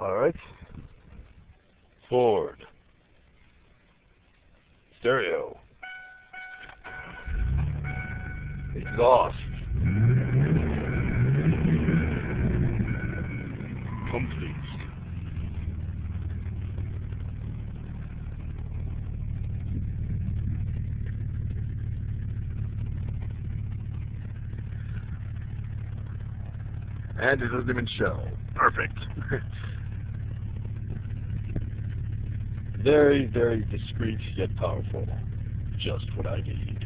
Alright. Ford. Stereo. Exhaust. Complete. And it doesn't even show. Perfect. Very, very discreet yet powerful. Just what I need.